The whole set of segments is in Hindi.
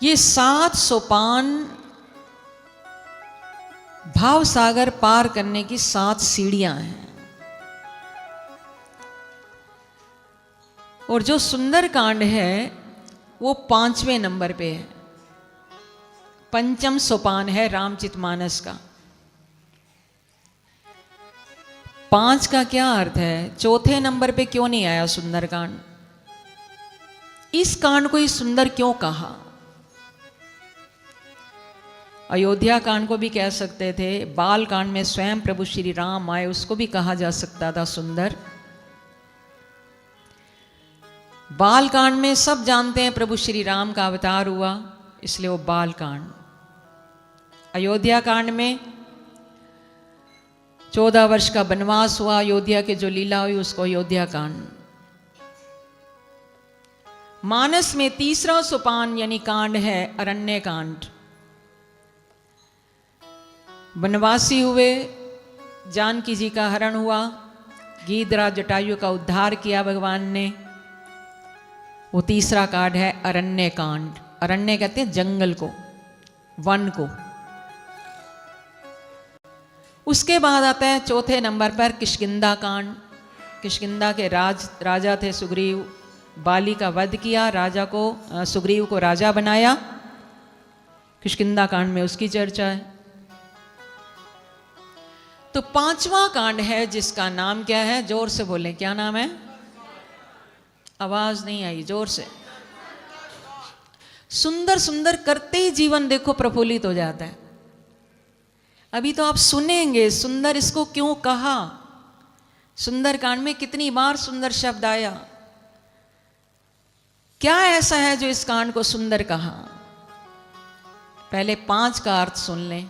ये 7 सोपान भाव सागर पार करने की 7 सीढ़ियां हैं। और जो सुंदर कांड है वो 5वें नंबर पे है। पंचम सोपान है रामचरितमानस का। 5 का क्या अर्थ है? चौथे नंबर पे क्यों नहीं आया सुंदर कांड? इस कांड को ही सुंदर क्यों कहा? अयोध्या कांड को भी कह सकते थे, बाल कांड में स्वयं प्रभु श्री राम आए, उसको भी कहा जा सकता था सुंदर। बाल कांड में सब जानते हैं प्रभु श्री राम का अवतार हुआ, इसलिए वो बाल कांड। अयोध्या कांड में 14 वर्ष का वनवास हुआ, अयोध्या के जो लीला हुई उसको अयोध्या कांड। मानस में तीसरा सोपान यानी कांड है अरण्य कांड। वनवासी हुए, जानकी जी का हरण हुआ, गीधराज जटायु का उद्धार किया भगवान ने, वो तीसरा कांड है अरण्य कांड। अरण्य कहते हैं जंगल को, वन को। उसके बाद आता है चौथे नंबर पर किष्किंधा कांड। किष्किंधा के राजा थे सुग्रीव, बाली का वध किया, राजा को सुग्रीव को राजा बनाया। किष्किंधा कांड में उसकी चर्चा है। तो 5वां कांड है जिसका नाम क्या है? जोर से बोलें, क्या नाम है? आवाज नहीं आई, जोर से। सुंदर सुंदर करते ही जीवन देखो प्रफुल्लित हो जाता है। अभी तो आप सुनेंगे सुंदर इसको क्यों कहा, सुंदर कांड में कितनी बार सुंदर शब्द आया, क्या ऐसा है जो इस कांड को सुंदर कहा। पहले 5 का अर्थ सुन लें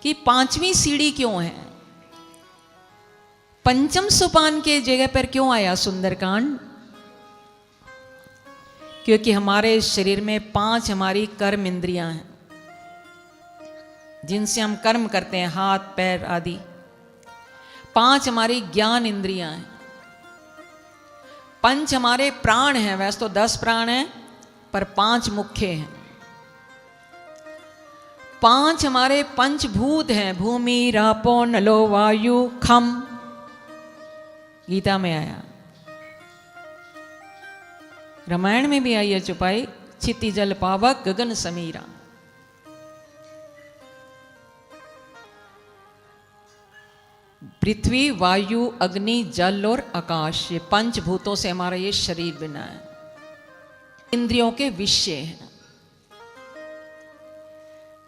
कि 5वीं सीढ़ी क्यों है, पंचम सोपान के जगह पर क्यों आया सुंदरकांड। क्योंकि हमारे शरीर में 5 हमारी कर्म इंद्रियां हैं जिनसे हम कर्म करते हैं, हाथ पैर आदि। 5 हमारी ज्ञान इंद्रियां हैं। 5 हमारे प्राण हैं, वैसे तो 10 प्राण हैं पर 5 मुख्य हैं। 5 हमारे पंचभूत हैं, भूमि रापो नलो वायु खम, गीता में आया, रामायण में भी आई है चौपाई, क्षिति जल पावक गगन समीरा। पृथ्वी वायु अग्नि जल और आकाश, ये पंचभूतों से हमारा ये शरीर बना है, इंद्रियों के विषय हैं।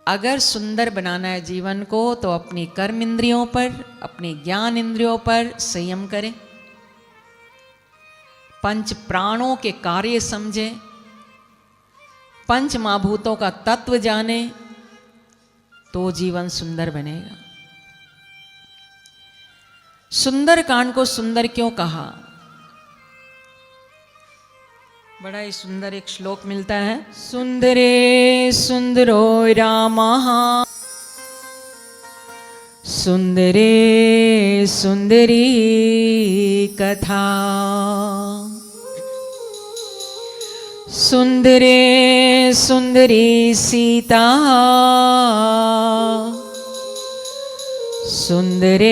अगर सुंदर बनाना है जीवन को तो अपनी कर्म इंद्रियों पर, अपनी ज्ञान इंद्रियों पर संयम करें, 5 प्राणों के कार्य समझें, 5 महाभूतों का तत्व जाने, तो जीवन सुंदर बनेगा। सुंदर कांड को सुंदर क्यों कहा? बड़ा ही सुंदर एक श्लोक मिलता है, सुंदरे सुंदरो रामः सुंदरे सुंदरी कथा, सुंदरे सुंदरी सीता सुंदरे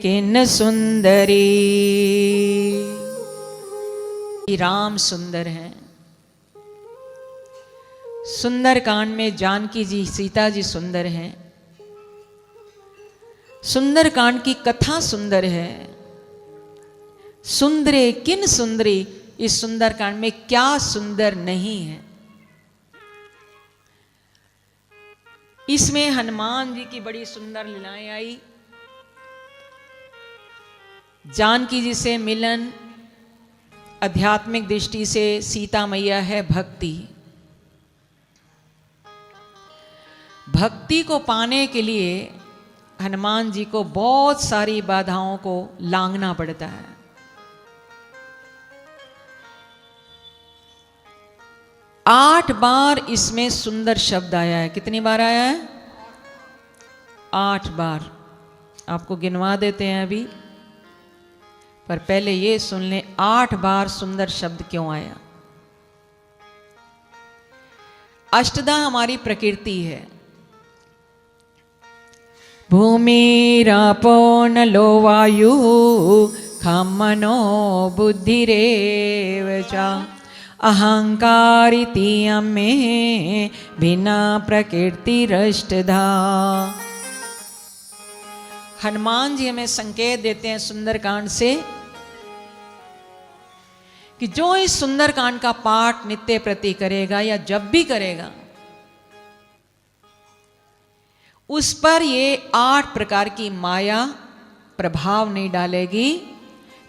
किन्न सुंदरी। राम सुंदर हैं। सुंदर कांड में जानकी जी सीता जी सुंदर हैं। सुंदर कांड की कथा सुंदर है। सुंदरे किन सुंदरी, इस सुंदर कांड में क्या सुंदर नहीं है। इसमें हनुमान जी की बड़ी सुंदर लीलाएं आई, जानकी जी से मिलन, आध्यात्मिक दृष्टि से सीता मैया है भक्ति। भक्ति को पाने के लिए हनुमान जी को बहुत सारी बाधाओं को लांघना पड़ता है। आठ बार इसमें सुंदर शब्द आया है। कितनी बार आया है? 8 बार। आपको गिनवा देते हैं अभी, पर पहले ये सुन लें 8 बार सुंदर शब्द क्यों आया। अष्टधा हमारी प्रकृति है। भूमिरापो नलो वायु खं मनो बुद्धिरेव च अहंकारिति अम्मे भिन्ना प्रकृतिरष्टधा। हनुमान जी हमें संकेत देते हैं सुंदरकांड से कि जो इस सुंदरकांड का पाठ नित्य प्रति करेगा या जब भी करेगा, उस पर ये 8 प्रकार की माया प्रभाव नहीं डालेगी।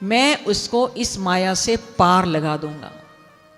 मैं उसको इस माया से पार लगा दूंगा।